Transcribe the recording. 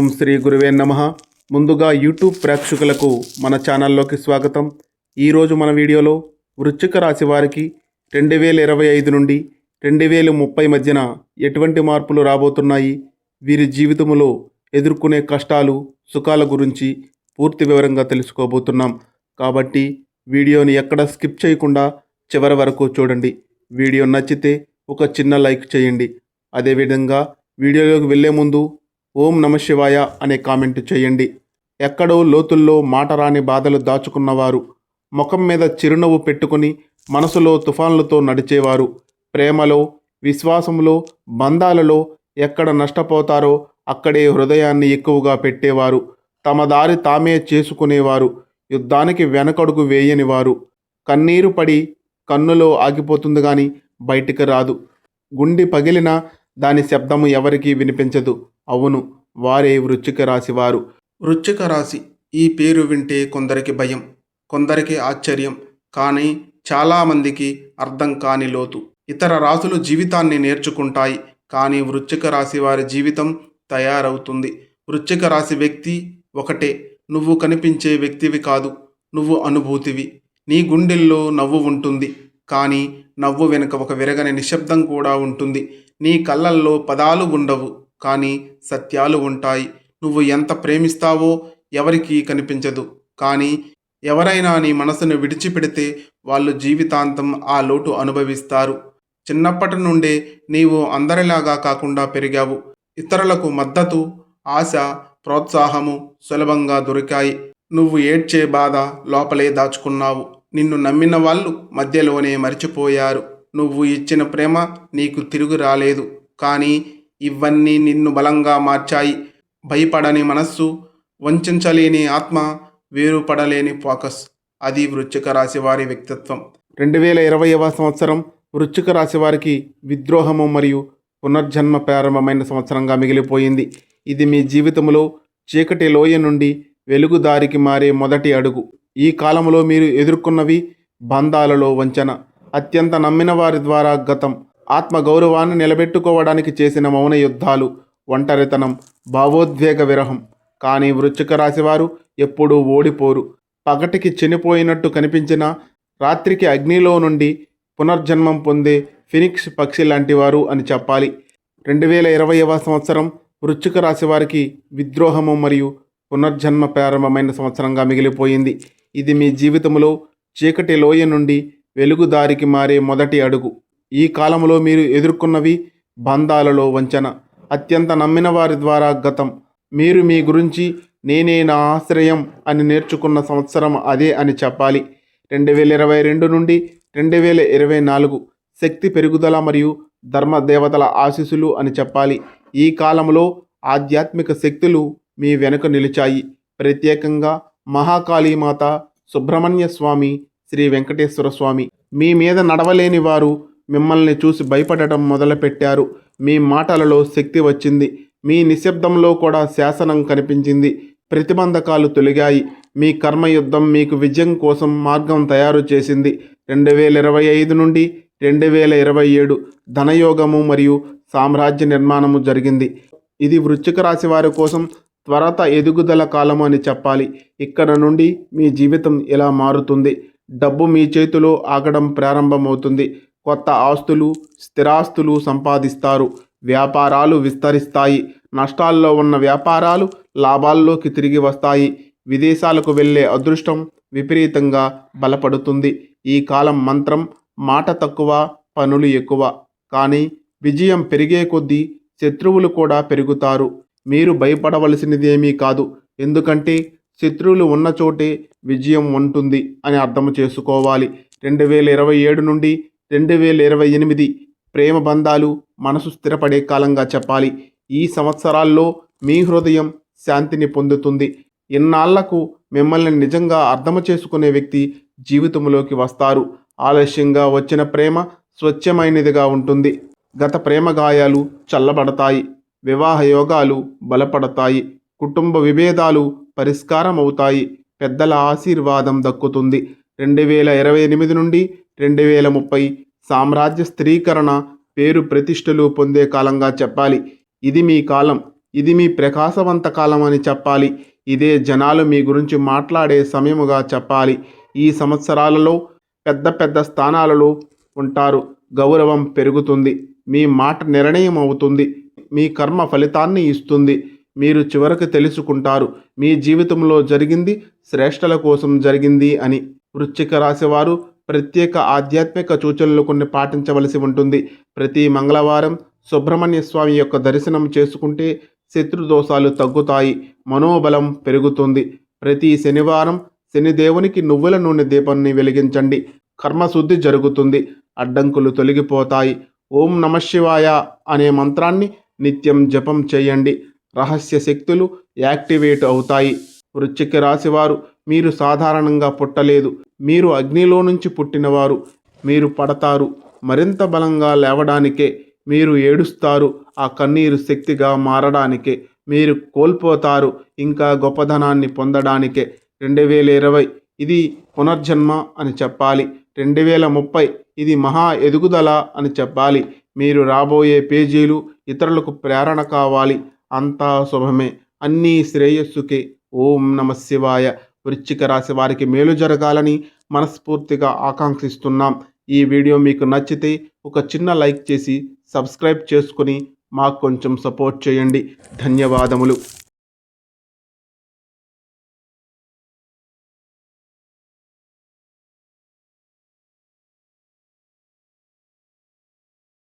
ఓం శ్రీ గురువే నమః. ముందుగా యూట్యూబ్ ప్రేక్షకులకు మన ఛానల్లోకి స్వాగతం. ఈరోజు మన వీడియోలో వృశ్చిక రాశి వారికి 2025 నుండి 2030 మధ్యన ఎటువంటి మార్పులు రాబోతున్నాయి, వీరి జీవితంలో ఎదుర్కొనే కష్టాలు సుఖాల గురించి పూర్తి వివరంగా తెలుసుకోబోతున్నాం. కాబట్టి వీడియోని ఎక్కడ స్కిప్ చేయకుండా చివరి వరకు చూడండి. వీడియో నచ్చితే ఒక చిన్న లైక్ చేయండి. అదేవిధంగా వీడియోలోకి వెళ్ళే ముందు ఓం నమ శివాయ అనే కామెంట్ చేయండి. ఎక్కడో లోతుల్లో మాట రాని బాధలు దాచుకున్నవారు, ముఖం మీద చిరునవ్వు పెట్టుకుని మనసులో తుఫాన్లతో నడిచేవారు, ప్రేమలో విశ్వాసంలో బంధాలలో ఎక్కడ నష్టపోతారో అక్కడే హృదయాన్ని ఎక్కువగా పెట్టేవారు, తమ దారి తామే చేసుకునేవారు, యుద్ధానికి వెనకడుగు వేయనివారు, కన్నీరు పడి కన్నులో ఆగిపోతుంది కానీ బయటికి రాదు, గుండె పగిలిన దాని శబ్దము ఎవరికీ వినిపించదు. అవును, వారే వృశ్చిక రాశి వారు. వృశ్చిక రాశి ఈ పేరు వింటే కొందరికి భయం, కొందరికి ఆశ్చర్యం, కానీ చాలామందికి అర్థం కాని లోతు. ఇతర రాశులు జీవితాన్ని నేర్చుకుంటాయి, కానీ వృశ్చిక రాశి వారి జీవితం తయారవుతుంది. వృశ్చిక రాశి వ్యక్తి ఒకటే, నువ్వు కనిపించే వ్యక్తివి కాదు, నువ్వు అనుభూతివి. నీ గుండెల్లో నవ్వు ఉంటుంది, కానీ నవ్వు వెనుక ఒక విరగని నిశ్శబ్దం కూడా ఉంటుంది. నీ కళ్ళల్లో పదాలు ఉండవు, కానీ సత్యాలు ఉంటాయి. నువ్వు ఎంత ప్రేమిస్తావో ఎవరికీ కనిపించదు, కానీ ఎవరైనా నీ మనసును విడిచిపెడితే వాళ్ళు జీవితాంతం ఆ లోటు అనుభవిస్తారు. చిన్నప్పటి నుండే నీవు అందరిలాగా కాకుండా పెరిగావు. ఇతరులకు మద్దతు, ఆశ, ప్రోత్సాహము సులభంగా దొరికాయి. నువ్వు ఏడ్చే బాధ లోపలే దాచుకున్నావు. నిన్ను నమ్మిన వాళ్ళు మధ్యలోనే మర్చిపోయారు. నువ్వు ఇచ్చిన ప్రేమ నీకు తిరిగి రాలేదు, కానీ ఇవన్నీ నిన్ను బలంగా మార్చాయి. భయపడని మనస్సు, వంచలేని ఆత్మ, వేరుపడలేని ఫోకస్, అది వృశ్చిక రాశి వారి వ్యక్తిత్వం. 2020వ సంవత్సరం వృశ్చిక రాశి వారికి విద్రోహము మరియు పునర్జన్మ ప్రారంభమైన సంవత్సరంగా మిగిలిపోయింది. ఇది మీ జీవితంలో చీకటి లోయ నుండి వెలుగుదారికి మారే మొదటి అడుగు. ఈ కాలంలో మీరు ఎదుర్కొన్నవి బంధాలలో వంచన, అత్యంత నమ్మిన వారి ద్వారా గతం, ఆత్మగౌరవాన్ని నిలబెట్టుకోవడానికి చేసిన మౌన యుద్ధాలు, ఒంటరితనం, భావోద్వేగ విరహం. కానీ వృశ్చిక రాశి వారు ఎప్పుడూ ఓడిపోరు. పగటికి చనిపోయినట్టు కనిపించిన రాత్రికి అగ్నిలో నుండి పునర్జన్మం పొందే ఫినిక్స్ పక్షి లాంటి వారు అని చెప్పాలి. 2020వ సంవత్సరం వృశ్చిక రాశి వారికి విద్రోహము మరియు పునర్జన్మ ప్రారంభమైన సంవత్సరంగా మిగిలిపోయింది. ఇది మీ జీవితంలో చీకటి లోయ నుండి వెలుగుదారికి మారే మొదటి అడుగు. ఈ కాలంలో మీరు ఎదుర్కొన్నవి బంధాలలో వంచన, అత్యంత నమ్మిన వారి ద్వారా గతం, మీరు మీ గురించి నేనే నా ఆశ్రయం అని నేర్చుకున్న సంవత్సరం అదే అని చెప్పాలి. 2022 నుండి 2024 శక్తి పెరుగుదల మరియు ధర్మదేవతల ఆశీస్సులు అని చెప్పాలి. ఈ కాలంలో ఆధ్యాత్మిక శక్తులు మీ వెనుక నిలిచాయి. ప్రత్యేకంగా మహాకాళీమాత, సుబ్రహ్మణ్య స్వామి, శ్రీ వెంకటేశ్వర స్వామి. మీ మీద నడవలేని వారు మిమ్మల్ని చూసి భయపడటం మొదలుపెట్టారు. మీ మాటలలో శక్తి వచ్చింది, మీ నిశ్శబ్దంలో కూడా శాసనం కనిపించింది. ప్రతిబంధకాలు తొలగాయి. మీ కర్మయుద్ధం మీకు విజయం కోసం మార్గం తయారు చేసింది. 2025 నుండి 2027 ధనయోగము మరియు సామ్రాజ్య నిర్మాణము జరిగింది. ఇది వృశ్చిక రాశి వారి కోసం త్వరత ఎదుగుదల కాలము అని చెప్పాలి. ఇక్కడ నుండి మీ జీవితం ఇలా మారుతుంది. డబ్బు మీ చేతిలో ఆగడం ప్రారంభమవుతుంది. కొత్త ఆస్తులు, స్థిరాస్తులు సంపాదిస్తారు. వ్యాపారాలు విస్తరిస్తాయి. నష్టాల్లో ఉన్న వ్యాపారాలు లాభాల్లోకి తిరిగి వస్తాయి. విదేశాలకు వెళ్ళే అదృష్టం విపరీతంగా బలపడుతుంది. ఈ కాలం మంత్రం మాట తక్కువ, పనులు ఎక్కువ. కానీ విజయం పెరిగే కొద్దీ శత్రువులు కూడా పెరుగుతారు. మీరు భయపడవలసినదేమీ కాదు, ఎందుకంటే శత్రువులు ఉన్న చోటే విజయం ఉంటుంది అని అర్థం చేసుకోవాలి. 2027 నుండి 2028 ప్రేమ బంధాలు మనసు స్థిరపడే కాలంగా చెప్పాలి. ఈ సంవత్సరాల్లో మీ హృదయం శాంతిని పొందుతుంది. ఇన్నాళ్లకు మిమ్మల్ని నిజంగా అర్థం చేసుకునే వ్యక్తి జీవితంలోకి వస్తారు. ఆలస్యంగా వచ్చిన ప్రేమ స్వచ్ఛమైనదిగా ఉంటుంది. గత ప్రేమ గాయాలు చల్లబడతాయి. వివాహ యోగాలు బలపడతాయి. కుటుంబ విభేదాలు పరిష్కారం అవుతాయి. పెద్దల ఆశీర్వాదం దక్కుతుంది. 2028 నుండి 2030 సామ్రాజ్య స్థిరీకరణ, పేరు ప్రతిష్టలు పొందే కాలంగా చెప్పాలి. ఇది మీ కాలం. ఇది మీ ప్రకాశవంత కాలం అని చెప్పాలి. ఇదే జనాలు మీ గురించి మాట్లాడే సమయముగా చెప్పాలి. ఈ సంవత్సరాలలో పెద్ద పెద్ద స్థానాలలో ఉంటారు. గౌరవం పెరుగుతుంది. మీ మాట నిర్ణయం అవుతుంది. మీ కర్మ ఫలితాన్ని ఇస్తుంది. మీరు చివరకు తెలుసుకుంటారు మీ జీవితంలో జరిగింది శ్రేష్టల కోసం జరిగింది అని. వృశ్చిక రాశివారు ప్రత్యేక ఆధ్యాత్మిక సూచనలు కొన్ని పాటించవలసి ఉంటుంది. ప్రతి మంగళవారం సుబ్రహ్మణ్య స్వామి యొక్క దర్శనం చేసుకుంటే శత్రుదోషాలు తగ్గుతాయి, మనోబలం పెరుగుతుంది. ప్రతి శనివారం శనిదేవునికి నువ్వుల నూనె దీపాన్ని వెలిగించండి. కర్మశుద్ధి జరుగుతుంది, అడ్డంకులు తొలగిపోతాయి. ఓం నమఃశివాయ అనే మంత్రాన్ని నిత్యం జపం చేయండి. రహస్య శక్తులు యాక్టివేట్ అవుతాయి. వృశ్చిక రాశివారు మీరు సాధారణంగా పుట్టలేదు. మీరు అగ్నిలో నుంచి పుట్టినవారు. మీరు పడతారు, మరింత బలంగా లేవడానికే. మీరు ఏడుస్తారు, ఆ కన్నీరు శక్తిగా మారడానికే. మీరు కోల్పోతారు, ఇంకా గొప్పధనాన్ని పొందడానికే. 2020 ఇది పునర్జన్మ అని చెప్పాలి. 2030 ఇది మహా ఎదుగుదల అని చెప్పాలి. మీరు రాబోయే పేజీలు ఇతరులకు ప్రేరణ కావాలి. అంతా శుభమే, అన్నీ శ్రేయస్సుకే. ఓం నమ శివాయ. వృశ్చిక రాశి వారికి మేలు జరగాలని మనస్ఫూర్తిగా ఆకాంక్షిస్తున్నాం. ఈ వీడియో మీకు నచ్చితే ఒక చిన్న లైక్ చేసి సబ్స్క్రైబ్ చేసుకుని మాకు కొంచెం సపోర్ట్ చేయండి. ధన్యవాదములు.